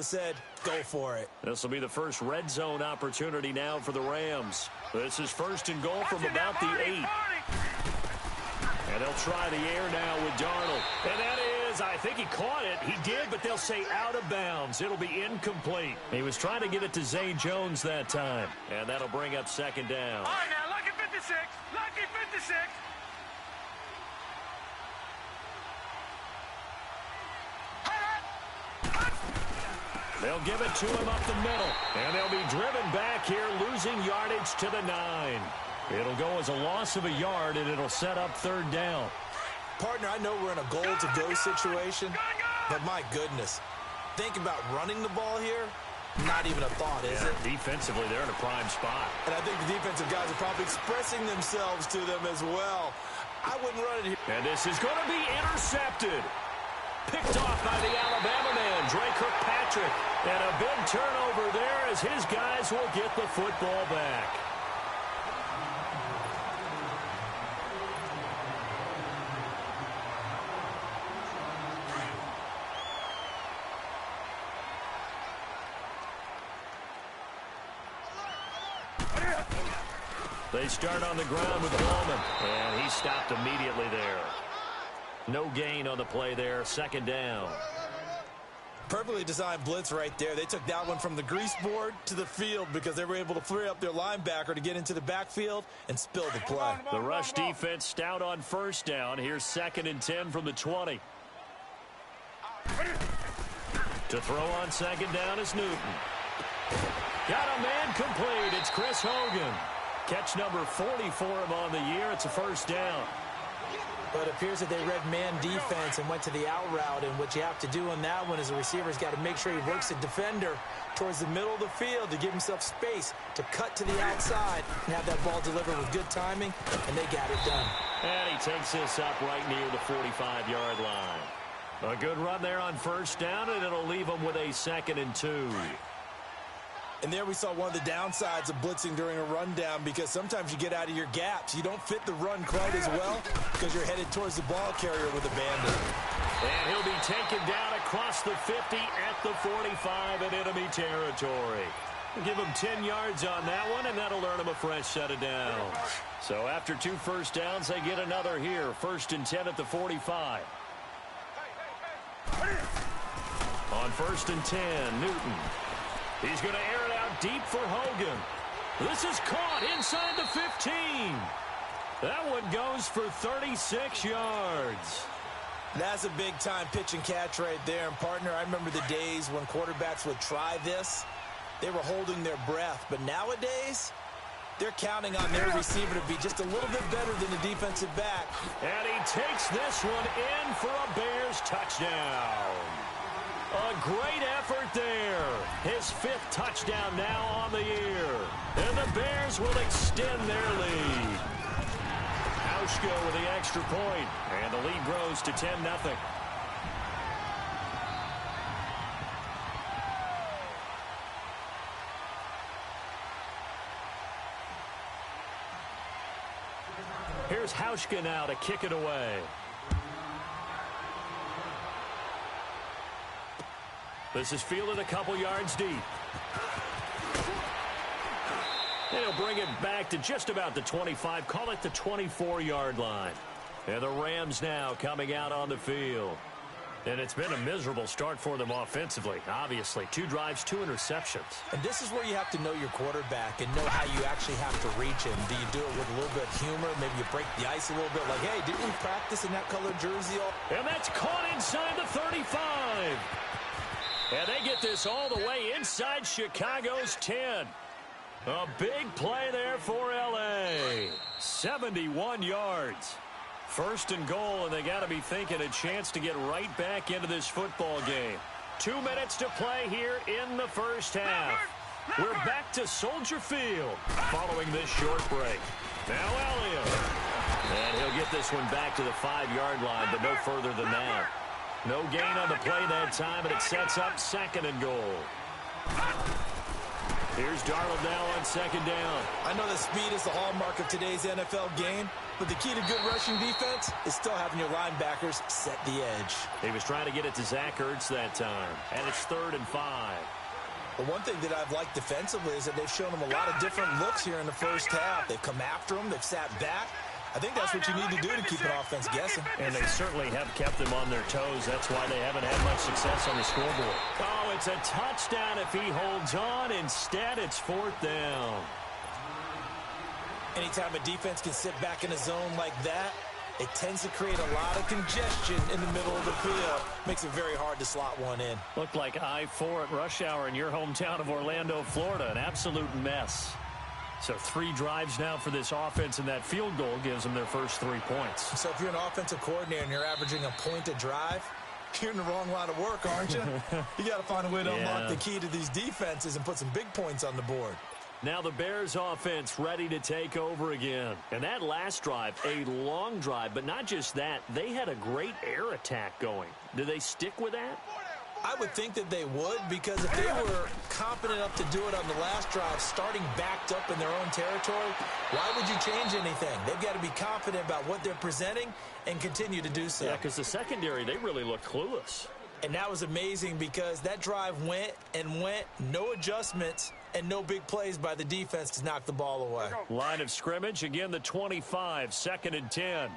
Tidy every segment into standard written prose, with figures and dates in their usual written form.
said, go for it. This will be the first red zone opportunity now for the Rams. This is first and goal from about the 8. And they'll try the air now with Darnold. And that is, I think he caught it. He did, but they'll say out of bounds. It'll be incomplete. He was trying to get it to Zay Jones that time. And that'll bring up second down. All right, now, lucky 56. Lucky 56. They'll give it to him up the middle. And they'll be driven back here, losing yardage to the 9. It'll go as a loss of a yard, and it'll set up third down. Partner, I know we're in a goal-to-go situation, but my goodness. Think about running the ball here. Not even a thought, is it? Defensively, they're in a prime spot. And I think the defensive guys are probably expressing themselves to them as well. I wouldn't run it here. And this is going to be intercepted. Picked off by the Alabama man, Dre Kirkpatrick. And a big turnover there as his guys will get the football back. They start on the ground with Bowman, and he stopped immediately there. No gain on the play there, second down. Perfectly designed blitz right there. They took that one from the grease board to the field because they were able to free up their linebacker to get into the backfield and spill the play. The rush defense stout on first down. Here's second and 10 from the 20. To throw on second down is Newton. Got a man complete. It's Chris Hogan. Catch number 40 for him on the year. It's a first down. But it appears that they read man defense and went to the out route. And what you have to do on that one is the receiver's got to make sure he works the defender towards the middle of the field to give himself space to cut to the outside and have that ball delivered with good timing, and they got it done. And he takes this up right near the 45-yard line. A good run there on first down, and it'll leave them with a second and 2. And there we saw one of the downsides of blitzing during a rundown because sometimes you get out of your gaps. You don't fit the run quite as well because you're headed towards the ball carrier with a bandit. And he'll be taken down across the 50 at the 45 in enemy territory. We'll give him 10 yards on that one, and that'll earn him a fresh set of downs. So after 2 first downs, they get another here. First and 10 at the 45. On first and 10, Newton. He's going to air it out deep for Hogan. This is caught inside the 15. That one goes for 36 yards. That's a big-time pitch and catch right there. And, partner, I remember the days when quarterbacks would try this. They were holding their breath. But nowadays, they're counting on their receiver to be just a little bit better than the defensive back. And he takes this one in for a Bears touchdown. A great effort there. His 5th touchdown now on the year. And the Bears will extend their lead. Hauschka with the extra point. And the lead grows to 10-0. Here's Hauschka now to kick it away. This is fielded a couple yards deep. They'll bring it back to just about the 25. Call it the 24-yard line. And the Rams now coming out on the field. And it's been a miserable start for them offensively, obviously. 2 drives, 2 interceptions. And this is where you have to know your quarterback and know how you actually have to reach him. Do you do it with a little bit of humor? Maybe you break the ice a little bit like, hey, didn't we practice in that colored jersey? And that's caught inside the 35. And they get this all the way inside Chicago's 10. A big play there for L.A. 71 yards. First and goal, and they got to be thinking a chance to get right back into this football game. 2 minutes to play here in the first half. We're back to Soldier Field following this short break. Now Elliott. And he'll get this one back to the 5-yard line, but no further than that. No gain on the play that time, and it sets up second and goal. Here's Darnold now on second down. I know that speed is the hallmark of today's NFL game, but the key to good rushing defense is still having your linebackers set the edge. He was trying to get it to Zach Ertz that time, and it's 3rd and 5. The one thing that I've liked defensively is that they've shown them a lot of different looks here in the first half. They've come after them. They've sat back. I think that's what you need to do to keep an offense guessing. And they certainly have kept them on their toes. That's why they haven't had much success on the scoreboard. Oh, it's a touchdown if he holds on. Instead, it's 4th down. Anytime a defense can sit back in a zone like that, it tends to create a lot of congestion in the middle of the field. Makes it very hard to slot one in. Looked like I-4 at rush hour in your hometown of Orlando, Florida. An absolute mess. So 3 drives now for this offense, and that field goal gives them their first 3 points. So if you're an offensive coordinator and you're averaging a point a drive, you're in the wrong line of work, aren't you? You got to find a way to unlock the key to these defenses and put some big points on the board. Now the Bears offense ready to take over again. And that last drive, a long drive, but not just that. They had a great air attack going. Do they stick with that? I would think that they would, because if they were confident enough to do it on the last drive, starting backed up in their own territory, why would you change anything? They've got to be confident about what they're presenting and continue to do so. Yeah, because the secondary, they really look clueless. And that was amazing because that drive went and went, no adjustments, and no big plays by the defense to knock the ball away. Line of scrimmage, again the 25, 2nd and 10.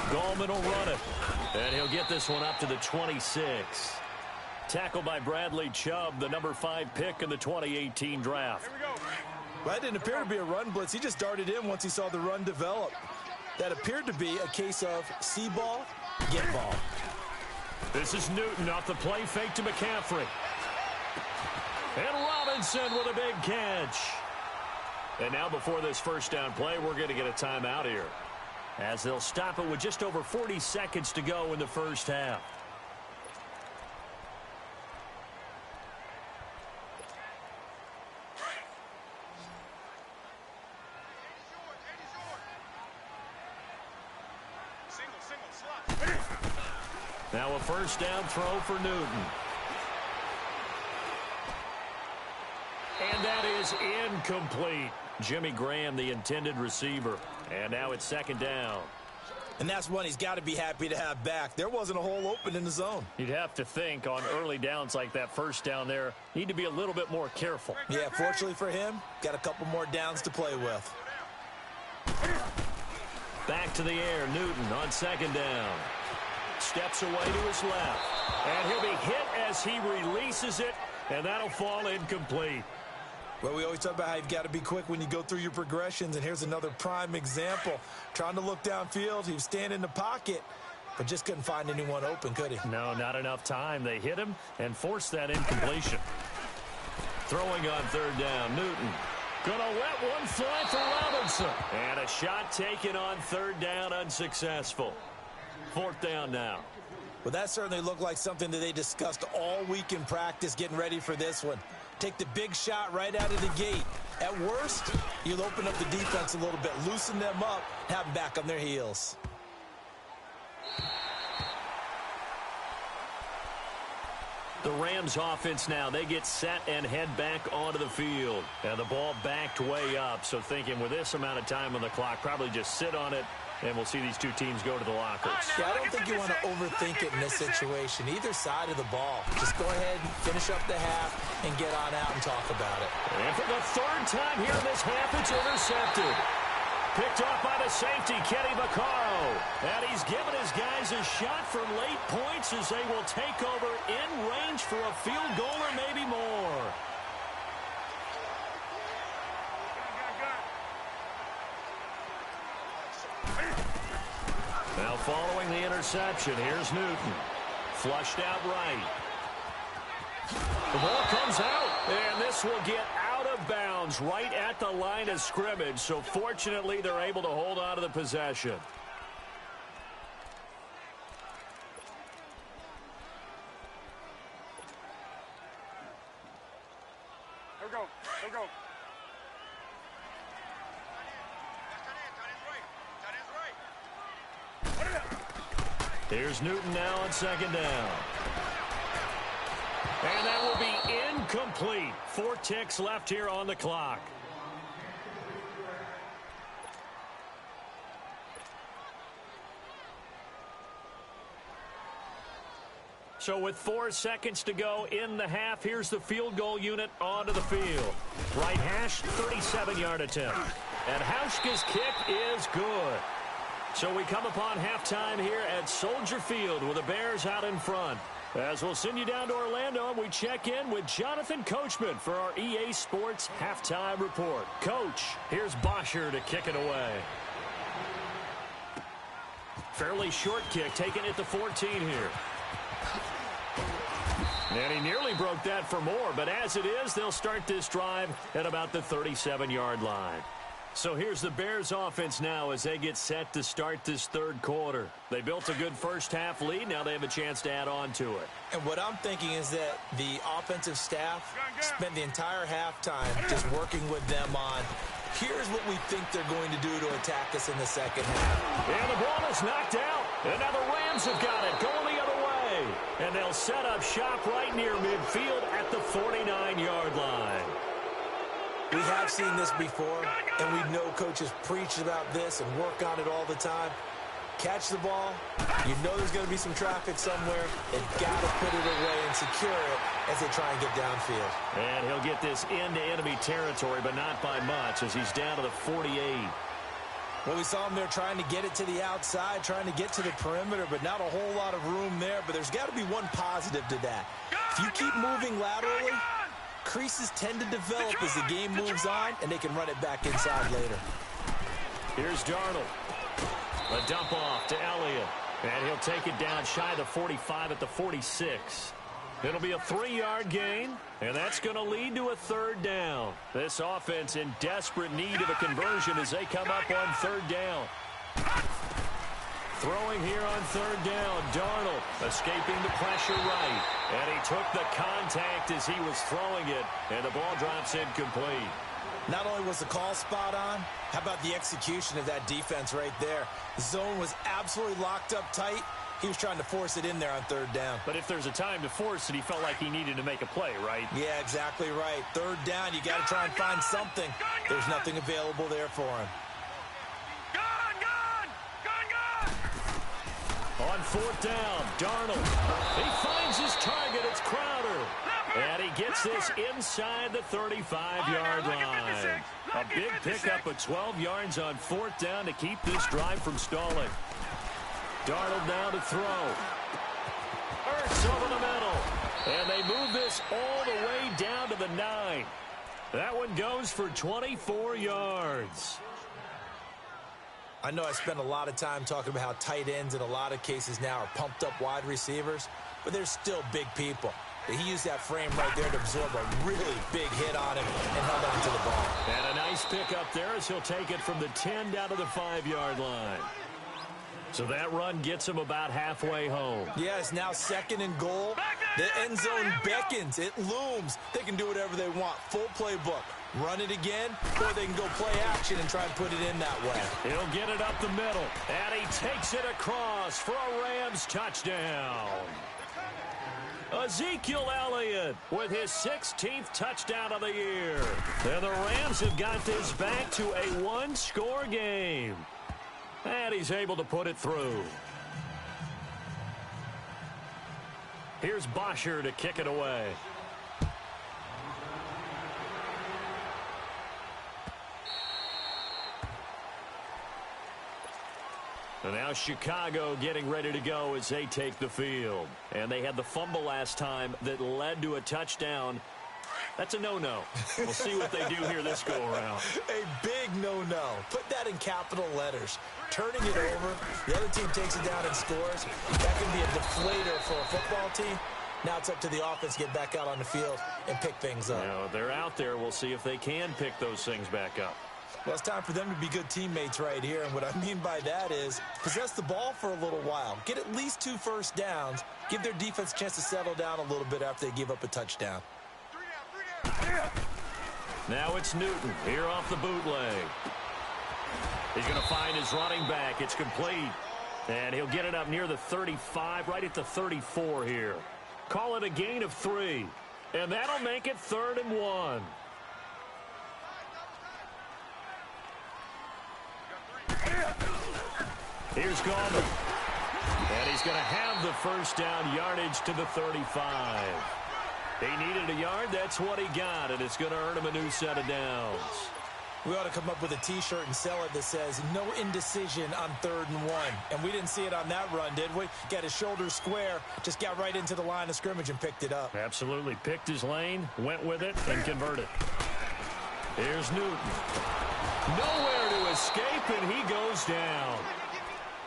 Gallman will run it, and he'll get this one up to the 26. Tackled by Bradley Chubb, the number 5 pick in the 2018 draft. Well, that didn't appear to be a run blitz. He just darted in once he saw the run develop. That appeared to be a case of see ball, get ball. This is Newton off the play fake to McCaffrey. And Robinson with a big catch. And now before this first down play, we're going to get a timeout here, as they'll stop it with just over 40 seconds to go in the first half. Now a first down throw for Newton. And that is incomplete. Jimmy Graham, the intended receiver. And now it's 2nd down. And that's one he's got to be happy to have back. There wasn't a hole open in the zone. You'd have to think on early downs like that first down there, need to be a little bit more careful. Yeah, fortunately for him, got a couple more downs to play with. Back to the air, Newton on 2nd down. Steps away to his left. And he'll be hit as he releases it, and that'll fall incomplete. Well, we always talk about how you've got to be quick when you go through your progressions, and here's another prime example. Trying to look downfield, he was standing in the pocket, but just couldn't find anyone open, could he? No, not enough time. They hit him and forced that incompletion. Throwing on 3rd down, Newton. Gonna let one fly for Robinson. And a shot taken on 3rd down, unsuccessful. 4th down now. Well, that certainly looked like something that they discussed all week in practice getting ready for this one. Take the big shot right out of the gate. At worst, you'll open up the defense a little bit, loosen them up, have them back on their heels. The Rams offense now, they get set and head back onto the field. And the ball backed way up, so thinking with this amount of time on the clock, probably just sit on it, and we'll see these two teams go to the lockers. Yeah, I don't think you want to overthink it in this situation. Either side of the ball. Just go ahead and finish up the half and get on out and talk about it. And for the 3rd time here in this half, it's intercepted. Picked off by the safety, Kenny Vaccaro. And he's given his guys a shot for late points as they will take over in range for a field goal or maybe more. Now following the interception, here's Newton. Flushed out right. The ball comes out, and this will get out of bounds right at the line of scrimmage. So fortunately, they're able to hold on to the possession. Here we go. Here we go. Here's Newton now on second down. And that will be incomplete. 4 ticks left here on the clock. So with 4 seconds to go in the half, here's the field goal unit onto the field. Right hash, 37-yard attempt. And Hauschka's kick is good. So we come upon halftime here at Soldier Field with the Bears out in front. As we'll send you down to Orlando, we check in with Jonathan Coachman for our EA Sports Halftime Report. Coach, here's Bosher to kick it away. Fairly short kick, taken at the 14 here. And he nearly broke that for more, but as it is, they'll start this drive at about the 37-yard line. So here's the Bears offense now as they get set to start this third quarter. They built a good first-half lead. Now they have a chance to add on to it. And what I'm thinking is that the offensive staff spent the entire halftime just working with them on, here's what we think they're going to do to attack us in the second half. And the ball is knocked out. And now the Rams have got it, going the other way. And they'll set up shop right near midfield at the 49-yard line. We have seen this before, and we know coaches preach about this and work on it all the time. Catch the ball. You know there's going to be some traffic somewhere. They've got to put it away and secure it as they try and get downfield. And he'll get this into enemy territory, but not by much as he's down to the 48. Well, we saw him there trying to get it to the outside, trying to get to the perimeter, but not a whole lot of room there. But there's got to be one positive to that. If you keep moving laterally, creases tend to develop as the game moves on, and they can run it back inside later. Here's Darnold. A dump off to Elliott. And he'll take it down shy of the 45 at the 46. It'll be a 3-yard gain, and that's going to lead to a third down. This offense in desperate need of a conversion as they come up on third down. Throwing here on third down, Darnold escaping the pressure right. And he took the contact as he was throwing it, and the ball drops incomplete. Not only was the call spot on, how about the execution of that defense right there? The zone was absolutely locked up tight. He was trying to force it in there on third down. But if there's a time to force it, he felt like he needed to make a play, right? Yeah, exactly right. Third down, you got to try and find something. There's nothing available there for him. On fourth down, Darnold. He finds his target. It's Crowder. And he gets this inside the 35-yard line. A big pickup of 12 yards on fourth down to keep this drive from stalling. Darnold now to throw. Ertz over the middle. And they move this all the way down to the 9. That one goes for 24 yards. I know I spend a lot of time talking about how tight ends in a lot of cases now are pumped up wide receivers, but they're still big people. He used that frame right there to absorb a really big hit on him and held on to the ball. And a nice pickup there as he'll take it from the 10 down to the 5-yard line. So that run gets him about halfway home. Yeah, it's now second and goal. The end zone beckons. It looms. They can do whatever they want. Full playbook. Run it again, or they can go play action and try and put it in that way. He'll get it up the middle, and he takes it across for a Rams touchdown. Ezekiel Elliott with his 16th touchdown of the year. And the Rams have got this back to a one-score game. And he's able to put it through. Here's Bosher to kick it away. And now Chicago getting ready to go as they take the field. And they had the fumble last time that led to a touchdown. That's a no-no. We'll see what they do here this go-around. A big no-no. Put that in capital letters. Turning it over, the other team takes it down and scores. That can be a deflator for a football team. Now it's up to the offense to get back out on the field and pick things up. You know, they're out there. We'll see if they can pick those things back up. Well, it's time for them to be good teammates right here. And what I mean by that is possess the ball for a little while. Get at least 2 first downs. Give their defense a chance to settle down a little bit after they give up a touchdown. Now it's Newton here off the bootleg. He's going to find his running back. It's complete. And he'll get it up near the 35, right at the 34 here. Call it a gain of 3. And that'll make it 3rd and 1. Here's Gallman. And he's going to have the first down, yardage to the 35. He needed a yard. That's what he got, and it's going to earn him a new set of downs. We ought to come up with a T-shirt and sell it that says, no indecision on 3rd and 1. And we didn't see it on that run, did we? Got his shoulders square, just got right into the line of scrimmage and picked it up. Absolutely. Picked his lane, went with it, and converted. Here's Newton. Nowhere to escape, and he goes down.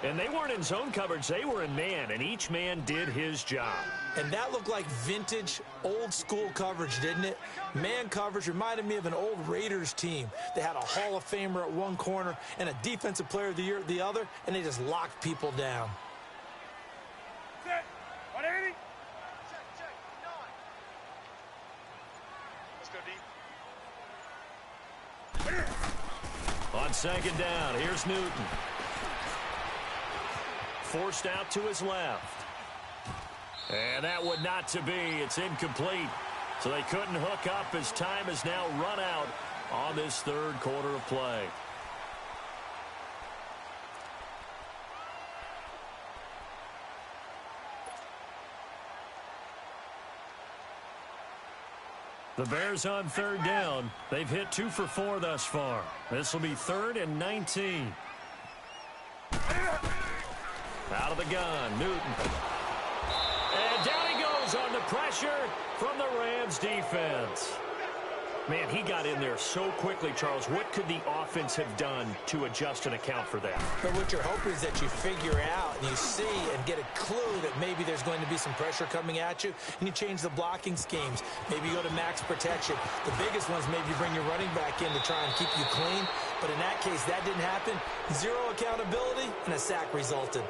And they weren't in zone coverage. They were in man, and each man did his job. And that looked like vintage, old-school coverage, didn't it? Man coverage reminded me of an old Raiders team. They had a Hall of Famer at one corner and a Defensive Player of the Year at the other, and they just locked people down. Set. 180. Check. 9. Let's go deep. On 2nd down, here's Newton. Forced out to his left. And that would not to be. It's incomplete. So they couldn't hook up as time has now run out on this 3rd quarter of play. The Bears on 3rd down. They've hit 2 for 4 thus far. This will be 3rd and 19. Out of the gun, Newton. And down he goes on the pressure from the Rams defense. Man, he got in there so quickly, Charles. What could the offense have done to adjust and account for that? But what you're hoping is that you figure out and you see and get a clue that maybe there's going to be some pressure coming at you, and you change the blocking schemes. Maybe you go to max protection. The biggest ones, maybe you bring your running back in to try and keep you clean. But in that case, that didn't happen. 0 accountability, and a sack resulted.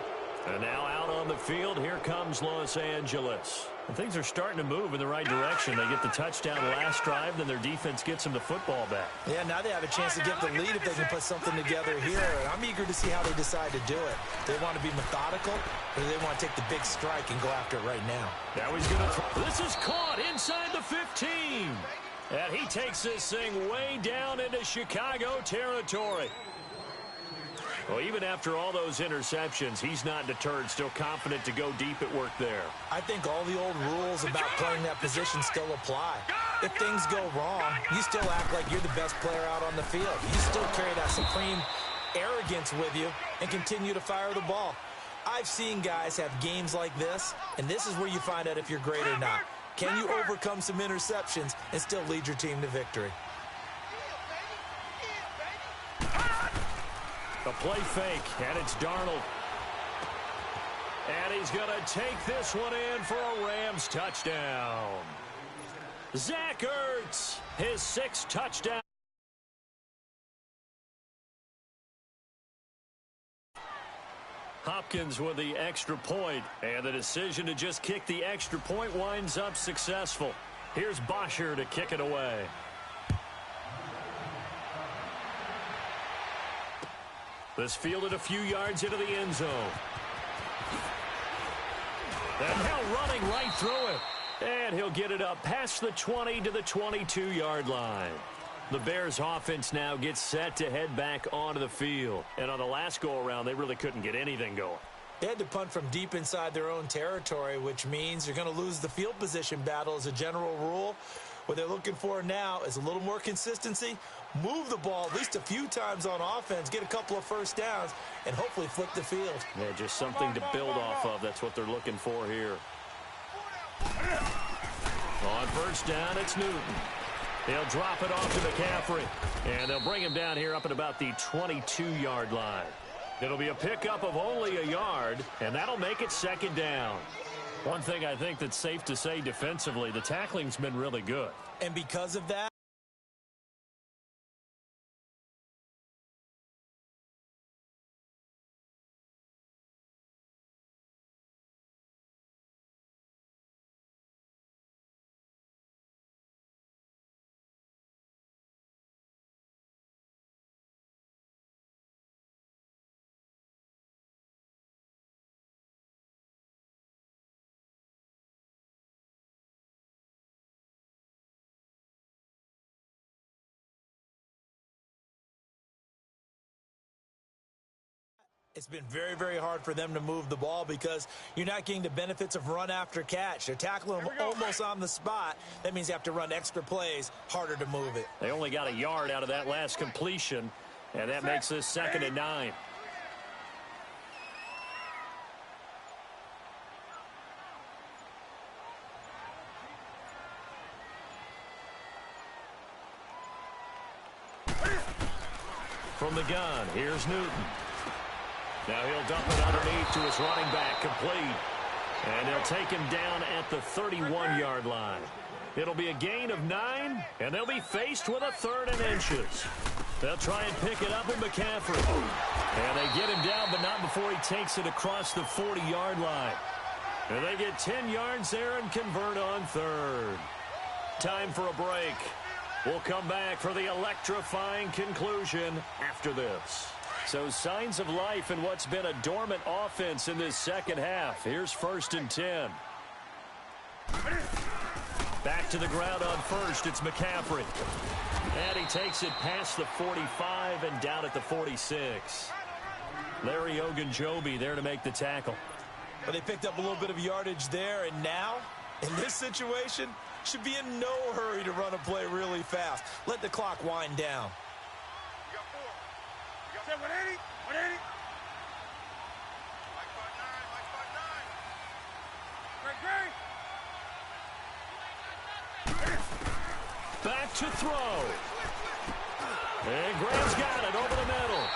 And now out on the field, here comes Los Angeles. And things are starting to move in the right direction. They get the touchdown last drive, then their defense gets them the football back. Yeah, now they have a chance to get the lead if they can put something together here. And I'm eager to see how they decide to do it. They want to be methodical, or they want to take the big strike and go after it right now. Now he's going to throw. This is caught inside the 15. And he takes this thing way down into Chicago territory. Well, even after all those interceptions, he's not deterred, still confident to go deep at work there. I think all the old rules about playing that position still apply. If things go wrong, you still act like you're the best player out on the field. You still carry that supreme arrogance with you and continue to fire the ball. I've seen guys have games like this, and this is where you find out if you're great or not. Can you overcome some interceptions and still lead your team to victory? The play fake, and it's Darnold. And he's going to take this one in for a Rams touchdown. Zach Ertz, his 6th touchdown. Hopkins with the extra point, and the decision to just kick the extra point winds up successful. Here's Bosher to kick it away. This fielded a few yards into the end zone. And now running right through it. And he'll get it up past the 20 to the 22-yard line. The Bears offense now gets set to head back onto the field. And on the last go-around, they really couldn't get anything going. They had to punt from deep inside their own territory, which means you're going to lose the field position battle as a general rule. What they're looking for now is a little more consistency, move the ball at least a few times on offense, get a couple of first downs, and hopefully flip the field. Yeah, just something to build off of. That's what they're looking for here. On first down, it's Newton. They'll drop it off to McCaffrey, and they'll bring him down here up at about the 22-yard line. It'll be a pickup of only a yard, and that'll make it 2nd down. One thing I think that's safe to say defensively, the tackling's been really good. And because of that, It's been very, very hard for them to move the ball because you're not getting the benefits of run after catch. They're tackling them almost on the spot. That means you have to run extra plays, harder to move it. They only got a yard out of that last completion, and that makes this 2nd and 9. From the gun, here's Newton. Now he'll dump it underneath to his running back, complete. And they'll take him down at the 31-yard line. It'll be a gain of 9, and they'll be faced with a 3rd and inches. They'll try and pick it up with McCaffrey. And they get him down, but not before he takes it across the 40-yard line. And they get 10 yards there and convert on 3rd. Time for a break. We'll come back for the electrifying conclusion after this. So signs of life in what's been a dormant offense in this second half. Here's 1st and 10. Back to the ground on first. It's McCaffrey. And he takes it past the 45 and down at the 46. Larry Ogunjobi there to make the tackle. Well, they picked up a little bit of yardage there, and now, in this situation, should be in no hurry to run a play really fast. Let the clock wind down. You got 4. You got 180. 180. Great. Back to throw. And Graham's got it over the middle.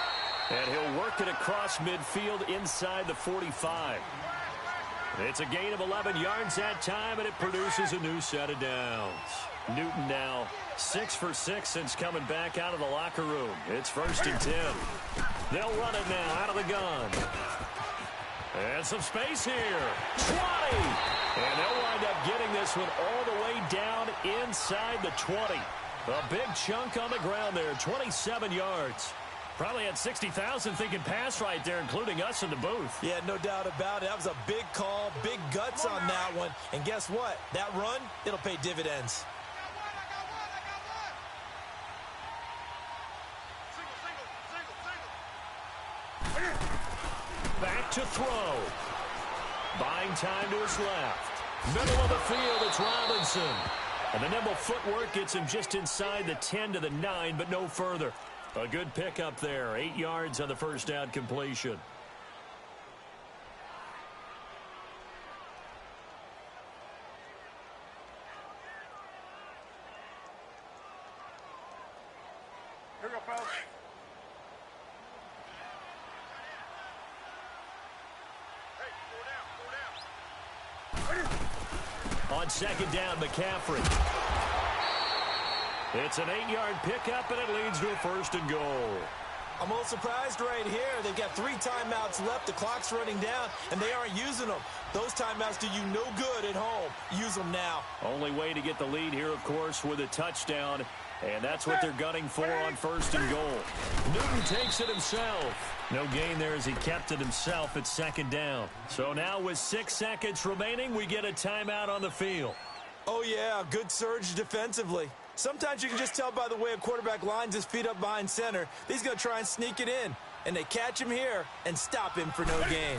And he'll work it across midfield inside the 45. It's a gain of 11 yards that time, and it produces a new set of downs. Newton now 6 for 6 since coming back out of the locker room. It's 1st and 10. They'll run it now out of the gun. And some space here. 20. And they'll wind up getting this one all the way down inside the 20. A big chunk on the ground there, 27 yards. Probably had 60,000 thinking pass right there, including us in the booth. Yeah, no doubt about it. That was a big call, big guts on that one. And guess what? That run, it'll pay dividends. Back to throw. Buying time to his left. Middle of the field, it's Robinson. And the nimble footwork gets him just inside the 10 to the 9, but no further. A good pickup there. 8 yards on the first down completion. Here we go, fellas. Hey, 4 down. On 2nd down, McCaffrey. It's an 8-yard pickup, and it leads to a 1st and goal. I'm a little surprised right here. They've got 3 timeouts left. The clock's running down, and they aren't using them. Those timeouts do you no good at home. Use them now. Only way to get the lead here, of course, with a touchdown, and that's what they're gunning for on 1st and goal. Newton takes it himself. No gain there as he kept it himself at 2nd down. So now with 6 seconds remaining, we get a timeout on the field. Oh, yeah, good surge defensively. Sometimes you can just tell by the way a quarterback lines his feet up behind center. He's going to try and sneak it in. And they catch him here and stop him for no gain.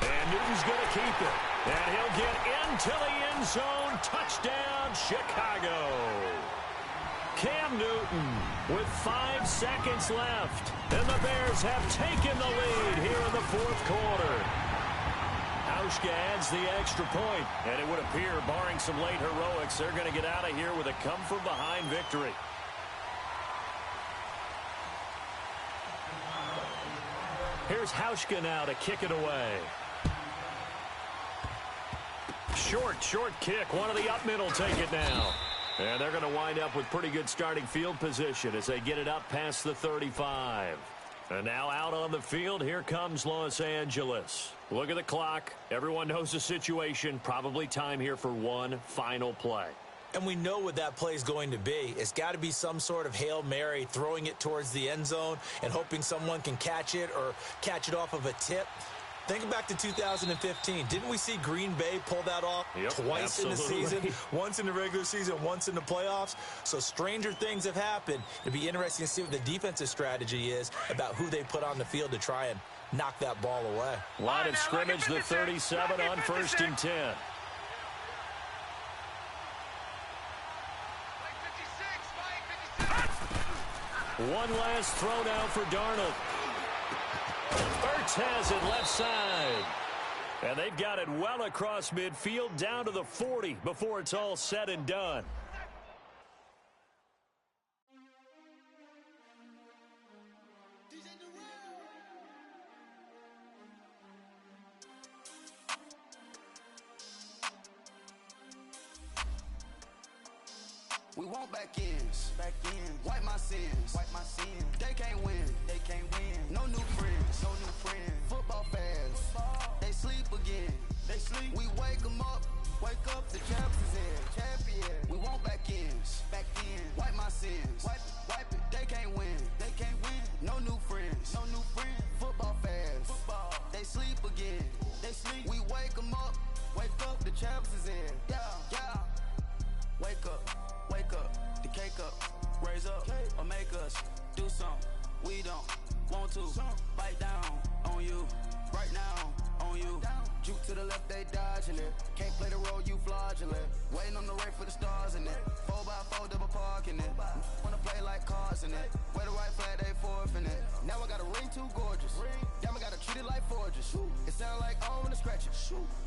And Newton's going to keep it. And he'll get into the end zone. Touchdown, Chicago. Cam Newton with 5 seconds left. And the Bears have taken the lead here in the 4th quarter. Hauschka adds the extra point, and it would appear, barring some late heroics, they're going to get out of here with a come-from-behind victory. Here's Hauschka now to kick it away. Short kick. One of the up middle take it now. And they're going to wind up with pretty good starting field position as they get it up past the 35. And now out on the field, here comes Los Angeles. Look at the clock. Everyone knows the situation. Probably time here for one final play. And we know what that play is going to be. It's got to be some sort of Hail Mary, throwing it towards the end zone and hoping someone can catch it or catch it off of a tip. Think back to 2015. Didn't we see Green Bay pull that off twice absolutely. in the season? Once in the regular season, once in the playoffs. So stranger things have happened. It'd be interesting to see what the defensive strategy is about who they put on the field to try and knock that ball away. Line of scrimmage, the 37 on 1st and 10. One last throw now for Darnold. Ertz has it left side. And they've got it well across midfield down to the 40 before it's all said and done. We want back ends. Wipe my sins. They can't win. No new friends. Football fans. They sleep again. We wake them up. Wake up, the champs is in. Champion. We want back ends. Wipe my sins. Wipe it. They can't win. No new friends. Football fans. They sleep again. We wake them up. Wake up, the champs is in. Yeah. Wake up, the cake up, raise up, or make us do something we don't want to. Bite down on you, right now on you. Juke to the left, they dodging it. Can't play the role, you fraudulent. Waiting on the race for the stars in it. 4x4 double parking it. Wanna play like cars in it. Wear the white flag, they forfeit it. Now I got a ring too gorgeous. Damn, I gotta treat it like forges. It sound like I wanna scratch it.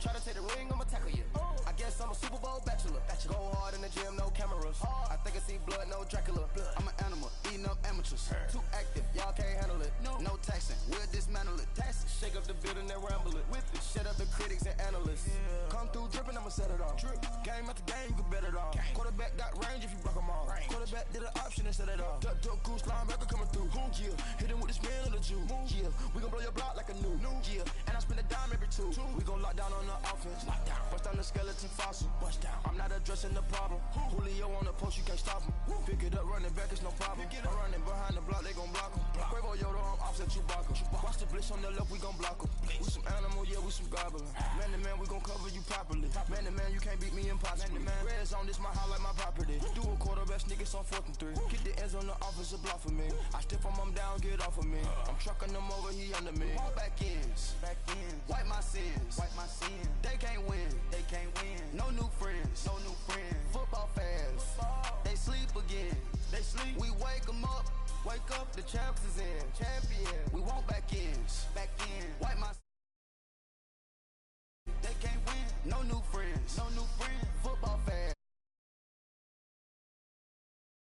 Try to take the ring, I'ma tackle you. I guess I'm a Super Bowl bachelor. Go hard in the gym, no cameras. I think I see blood, no Dracula. I'm an animal, eating up amateurs. Too active, y'all can't handle it. No taxing, we'll dismantle it. Shake up the building and ramble it. Shut up the critics and analysts. Come through dripping, I'ma set it off. Game after game, you can bet it all. Quarterback got range if you block them all. Quarterback did an option and set it off. Duck, goose, linebacker coming through. Yeah, hit him with the spin of the Jew. Yeah, we gon' blow your block like a new. Yeah, and I spend a dime every two. We gon' lock down on the offense. Bust down the skeleton fossil. I'm not addressing the problem. Julio on the post, you can't stop him. Pick it up, running back, it's no problem. I'm running behind the block, they gon' block him. Quavo Yoda, I'm offset Chewbacca. Watch the blitz on the left, we gon' block him. We some animal, yeah, we some gobbler. Man to man, we gon' cover you properly. Man to man, you can't beat me impossibly. Red zone, this my highlight, my property. Do a quarterback sneak, it's on 4th and 3. Get the ends on the offensive block for me. I step on him down, get off of me. I'm trucking them over, he under me. Back ends. Wipe my sins. They can't win. No new friends. Football fans. They sleep again. We wake them up. Wake up, the champs is in. Champion. We want back ends. Wipe my